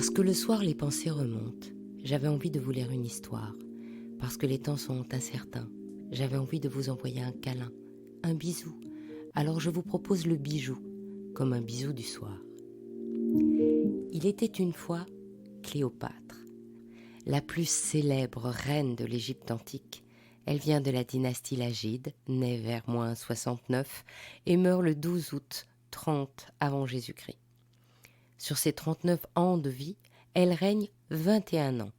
Parce que le soir les pensées remontent, j'avais envie de vous lire une histoire. Parce que les temps sont incertains, j'avais envie de vous envoyer un câlin, un bisou. Alors je vous propose le bijou, comme un bisou du soir. Il était une fois Cléopâtre, la plus célèbre reine de l'Égypte antique. Elle vient de la dynastie Lagide, née vers -69 et meurt le 12 août 30 avant Jésus-Christ. Sur ses 39 ans de vie, elle règne 21 ans,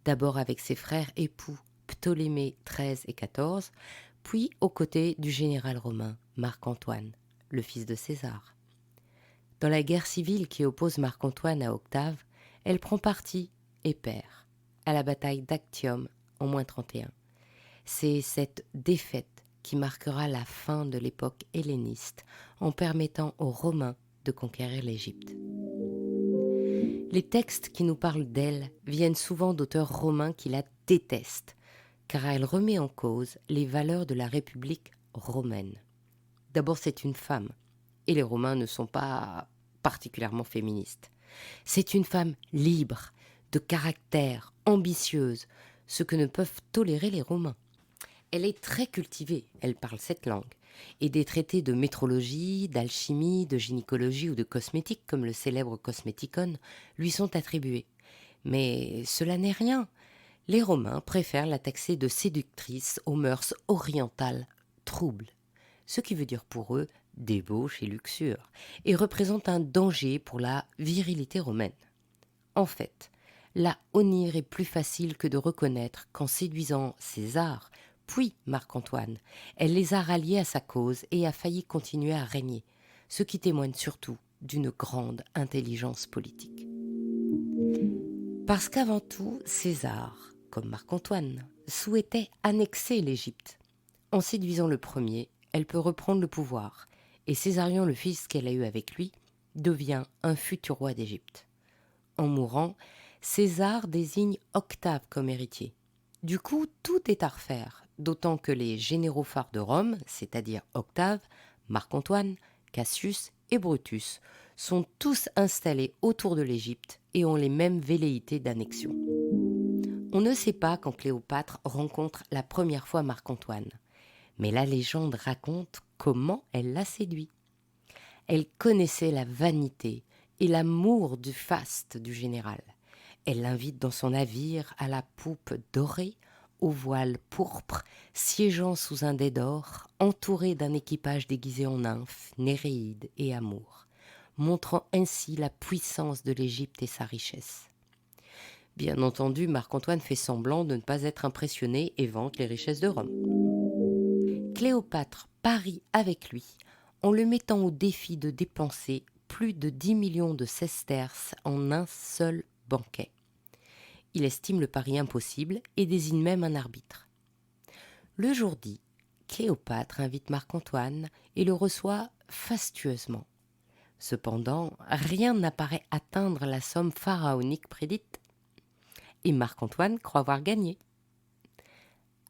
d'abord avec ses frères époux Ptolémée XIII et XIV, puis aux côtés du général romain Marc-Antoine, le fils de César. Dans la guerre civile qui oppose Marc-Antoine à Octave, elle prend parti et perd, à la bataille d'Actium en -31. C'est cette défaite qui marquera la fin de l'époque helléniste en permettant aux Romains de conquérir l'Égypte. Les textes qui nous parlent d'elle viennent souvent d'auteurs romains qui la détestent, car elle remet en cause les valeurs de la République romaine. D'abord, c'est une femme, et les Romains ne sont pas particulièrement féministes. C'est une femme libre, de caractère, ambitieuse, ce que ne peuvent tolérer les Romains. Elle est très cultivée, elle parle 7 langues, et des traités de métrologie, d'alchimie, de gynécologie ou de cosmétique, comme le célèbre Cosmeticon, lui sont attribués. Mais cela n'est rien. Les Romains préfèrent la taxer de séductrice aux mœurs orientales troubles, ce qui veut dire pour eux débauche et luxure, et représente un danger pour la virilité romaine. En fait, la honnir est plus facile que de reconnaître qu'en séduisant César, puis Marc-Antoine, elle les a ralliés à sa cause et a failli continuer à régner, ce qui témoigne surtout d'une grande intelligence politique. Parce qu'avant tout, César, comme Marc-Antoine, souhaitait annexer l'Égypte. En séduisant le premier, elle peut reprendre le pouvoir, et Césarion, le fils qu'elle a eu avec lui, devient un futur roi d'Égypte. En mourant, César désigne Octave comme héritier. Du coup, tout est à refaire, d'autant que les généraux phares de Rome, c'est-à-dire Octave, Marc-Antoine, Cassius et Brutus, sont tous installés autour de l'Égypte et ont les mêmes velléités d'annexion. On ne sait pas quand Cléopâtre rencontre la première fois Marc-Antoine, mais la légende raconte comment elle l'a séduit. Elle connaissait la vanité et l'amour du faste du général. Elle l'invite dans son navire à la poupe dorée, au voile pourpre, siégeant sous un dais d'or, entouré d'un équipage déguisé en nymphes, Néréides et Amour, montrant ainsi la puissance de l'Égypte et sa richesse. Bien entendu, Marc-Antoine fait semblant de ne pas être impressionné et vante les richesses de Rome. Cléopâtre parie avec lui en le mettant au défi de dépenser plus de 10 millions de sesterces en un seul banquet. Il estime le pari impossible et désigne même un arbitre. Le jour dit, Cléopâtre invite Marc-Antoine et le reçoit fastueusement. Cependant, rien n'apparaît atteindre la somme pharaonique prédite, et Marc-Antoine croit avoir gagné.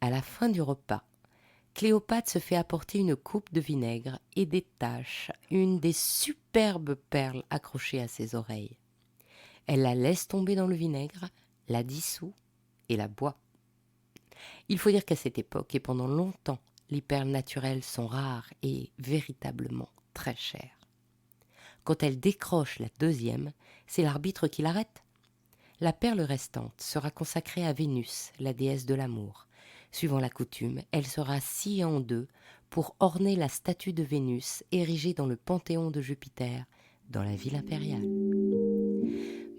À la fin du repas, Cléopâtre se fait apporter une coupe de vinaigre et détache une des superbes perles accrochées à ses oreilles. Elle la laisse tomber dans le vinaigre, la dissout et la boit. Il faut dire qu'à cette époque et pendant longtemps, les perles naturelles sont rares et véritablement très chères. Quand elle décroche la deuxième, c'est l'arbitre qui l'arrête. La perle restante sera consacrée à Vénus, la déesse de l'amour. Suivant la coutume, elle sera sciée en deux pour orner la statue de Vénus érigée dans le Panthéon de Jupiter, dans la ville impériale.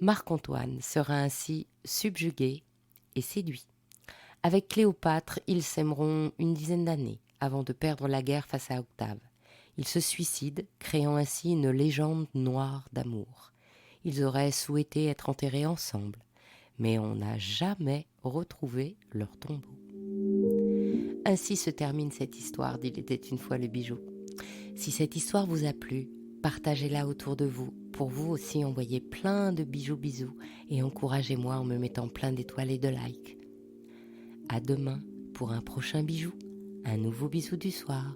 Marc-Antoine sera ainsi subjugué et séduit. Avec Cléopâtre, ils s'aimeront une dizaine d'années avant de perdre la guerre face à Octave. Ils se suicident, créant ainsi une légende noire d'amour. Ils auraient souhaité être enterrés ensemble, mais on n'a jamais retrouvé leur tombeau. Ainsi se termine cette histoire d'Il était une fois le bijou. Si cette histoire vous a plu, partagez-la autour de vous. Pour vous aussi, envoyez plein de bisous et encouragez-moi en me mettant plein d'étoiles et de likes. À demain pour un prochain bijou, un nouveau bisou du soir.